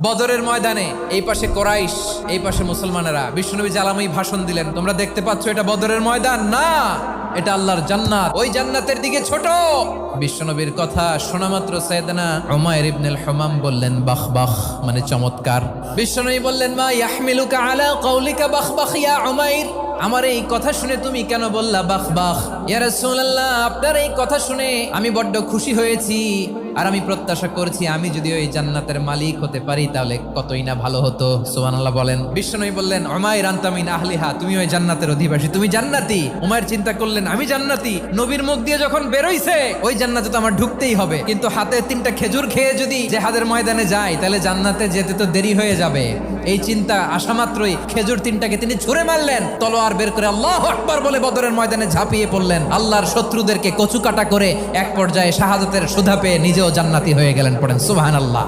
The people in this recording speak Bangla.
বদরের ময়দানে এই পাশে কোরাইশ, এই পাশে মুসলমানেরা। বিশ্বনবী জালামি ভাষণ দিলেন, তোমরা দেখতে পাচ্ছ এটা বদরের ময়দান না, এটা আল্লাহর জান্নাত, ওই জান্নাতের দিকে ছোট। বিশ্বনবীর কথা শোনা মাত্র সাইয়েদনা উমাইর ইবনুল হুমাম বললেন বাখ বাখ, মানে চমৎকার। বিশ্বনবী বললেন মা ইয়াহমিলুকা আলা কওলিকা বাখ বাখ ইয়া উমাইর, আমার এই কথা শুনে তুমি কেন বললা বাখ বাখ? ইয়া রাসূলুল্লাহ, আপনার এই কথা শুনে আমি বড্ড খুশি হয়েছি, আর আমি প্রত্যাশা করছি আমি যদি ওই জান্নাতের মালিক হতে পারি তাহলে কতই না ভালো হতো। সুবহানাল্লাহ বলেন। বিশ্বনবী বললেন উমাইর আনতা মিন আহলিহা, তুমি ওই জান্নাতের অধিবাসী, তুমি জান্নাতি। উমাইর চিন্তা করলেন আমি জান্নাতি, নবীর মুখ দিয়ে যখন বেরোইছে ওই জান্নাতে তো আমার ঢুকতেই হবে, কিন্তু হাতে 3টা খেজুর খেয়ে যদি জিহাদের ময়দানে যাই তাহলে জান্নাতে যেতে তো দেরি হয়ে যাবে। এই চিন্তা আসা মাত্রই খেজুর 3টাকে তিনি ছুঁড়ে মারলেন, তলোয়ার বের করে আল্লাহু আকবার বলে বদরের ময়দানে ঝাঁপিয়ে পড়লেন। আল্লাহর শত্রুদেরকে কচুকাটা করে এক পর্যায়ে শাহাদাতের সুধা পেয়ে নিজেও জান্নাতি হয়ে গেলেন। পড়েন সুবহানাল্লাহ।